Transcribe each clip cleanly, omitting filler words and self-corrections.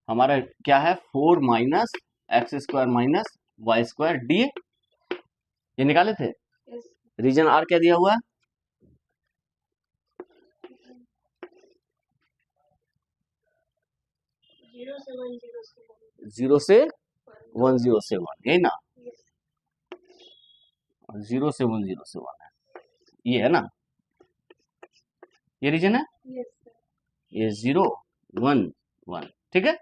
हमारा क्या है 4 minus x square minus y square d, ये निकाले थे। रीजन आर क्या दिया हुआ है? जीरो से 1071, यही ना? 0 से 1071 है, ये है ना, ये रीजन है। ये 0 1 1, ठीक है।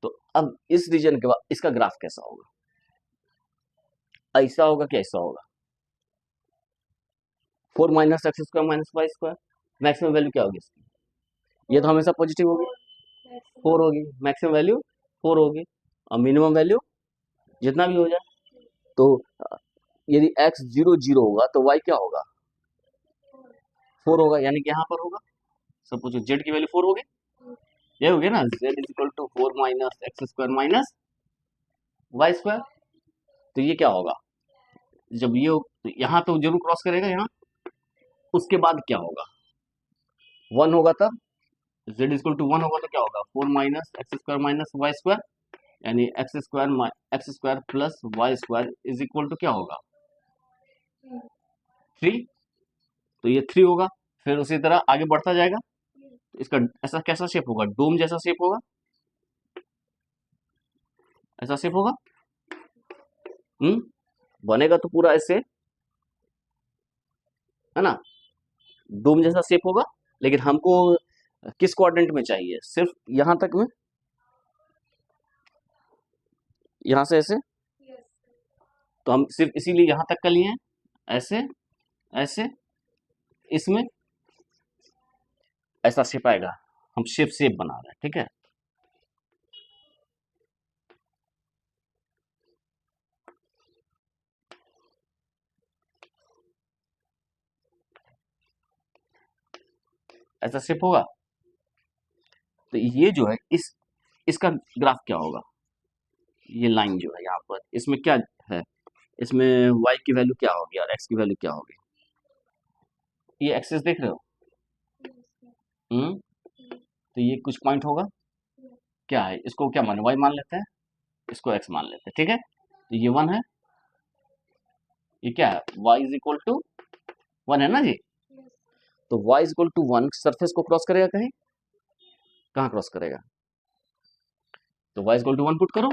तो अब इस रीजन के बाद इसका ग्राफ कैसा होगा? ऐसा होगा कि ऐसा होगा? 4 minus x square minus y square, maximum value क्या होगी इसकी? ये तो हमेशा पॉजिटिव होगी, 4 होगी, मैक्सिमम वैल्यू 4 होगी, और मिनिमम वैल्यू जितना भी हो जाए। तो यदि x 0 0 होगा तो y क्या होगा? 4 होगा, यानी कि यहाँ पर होगा। सब पूछो z की वैल्यू 4 होगी, ये होगी ना, z is equal to 4 minus x square minus y square. तो ये क्या होगा? जब ये तो यहाँ तो जरूर क्रॉस करेगा यहाँ, उसके बाद क्या होगा? 1 होगा, तब z इक्वल टू 1 होगा तो क्या होगा? 4 minus x square minus y square, यानी x square plus y square is equal to क्या होगा? 3। तो ये 3 होगा, फिर उसी तरह आगे बढ़ता जाएगा। तो इसका ऐसा कैसा शेप होगा? डोम जैसा शेप होगा, ऐसा शेप होगा। बनेगा तो पूरा ऐसे, है ना, डोम जैसा शेप होगा। लेकिन हमको किस क्वाड्रेंट में चाहिए? सिर्फ यहां तक में, यहां से ऐसे। तो हम सिर्फ इसीलिए यहां तक का लिए हैं, ऐसे ऐसे, इसमें ऐसा शेप आएगा। हम शेप बना रहे हैं, ठीक है। ऐसा शेप होगा। तो ये जो है इसका ग्राफ क्या होगा? ये लाइन जो है यहाँ पर, इसमें क्या है? इसमें y की वैल्यू क्या होगी और x की वैल्यू क्या होगी? ये एक्सेस देख रहे हो? तो ये कुछ पॉइंट होगा, क्या है? इसको क्या मान, y मान लेते हैं, इसको x मान लेते हैं, ठीक है। तो ये 1 है, ये क्या है? y इज इक्वल टू 1 है ना जी। तो y is equal to 1 surface को क्रॉस करेगा कहीं? कहाँ क्रॉस करेगा? तो y is equal to 1 put करो,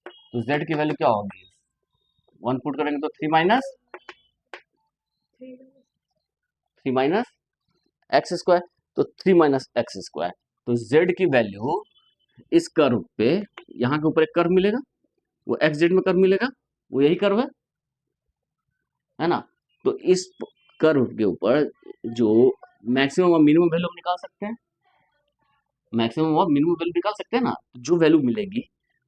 तो z की वैल्यू क्या होगी? 1 पुट करेंगे तो 3 माइनस एक्स स्क्वायर, तो 3 माइनस एक्स स्क्वायर। तो z की वैल्यू इस कर्व पे, यहाँ के ऊपर एक कर्व मिलेगा, वो एक्स जेड में कर्व मिलेगा, वो यही कर्व है ना। तो इस कर्व के ऊपर जो मैक्सिमम और मिनिमम वैल्यू हम निकाल सकते हैं, मैक्सिमम और मिनिमम वैल्यू निकाल सकते हैं ना। तो जो वैल्यू मिलेगी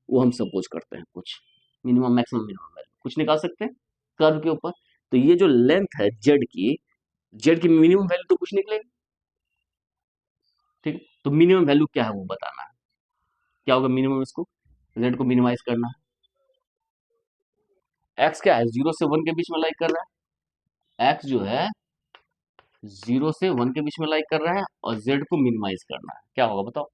वो हम सपोज करते हैं कुछ मिनिमम मैक्सिमम मिनिमम वैल्यू कुछ निकाल सकते हैं कर्व के ऊपर। तो ये जो लेंथ है जेड की मिनिमम वैल्यू तो कुछ निकलेगी, ठीक है। तो मिनिमम वैल्यू क्या है वो बताना है, क्या होगा मिनिमम, इसको जेड को मिनिमाइज करना है। एक्स क्या है? 0 से 1 के बीच में लाइक कर रहा है, एक्स जो है 0 से 1 के बीच में लाइक कर रहा है, और जेड को मिनिमाइज करना है। क्या होगा बताओ?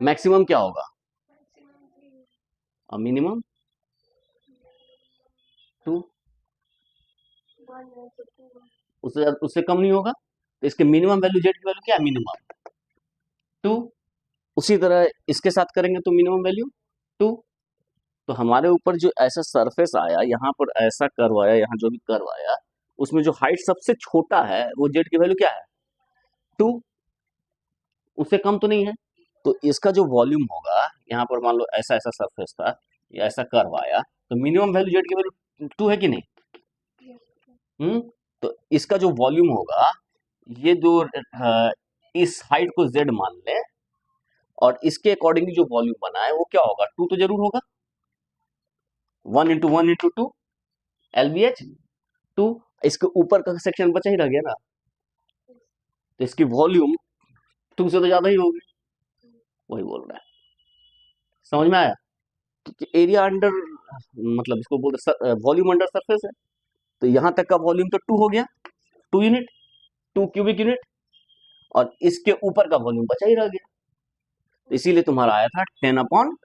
मैक्सिमम क्या होगा और मिनिमम 2, उससे कम नहीं होगा। तो इसके मिनिमम वैल्यू जेड की वैल्यू क्या है? मिनिमम 2। उसी तरह इसके साथ करेंगे तो मिनिमम वैल्यू 2। तो हमारे ऊपर जो ऐसा सरफेस आया, यहाँ पर ऐसा कर्व आया, यहाँ जो भी कर्व आया, उसमें जो हाइट सबसे छोटा है वो जेड की वैल्यू क्या है? 2। उससे कम तो नहीं है। तो इसका जो वॉल्यूम होगा, यहाँ पर मान लो ऐसा ऐसा सरफेस था, या ऐसा कर्व आया, तो मिनिमम वैल्यू जेड की वैल्यू 2 है कि नहीं? तो इसका जो वॉल्यूम होगा, ये जो इस हाइट को जेड मान ले, और इसके अकॉर्डिंगली जो वॉल्यूम बना है वो क्या होगा? 2 तो जरूर होगा, 1 इंटू 1 इंटू 2 LBH 2। इसके ऊपर का सेक्शन बचा ही रह गया ना, तो इसकी वॉल्यूम 2 से तो ज्यादा ही होगी, वही बोल रहा है। समझ में आया? एरिया अंडर, मतलब इसको बोलते वॉल्यूम अंडर सरफेस है। तो यहां तक का वॉल्यूम तो 2 हो गया, 2 यूनिट, 2 क्यूबिक यूनिट। और इसके ऊपर का वॉल्यूम बचा ही रह गया, तो इसीलिए तुम्हारा आया था 10/3।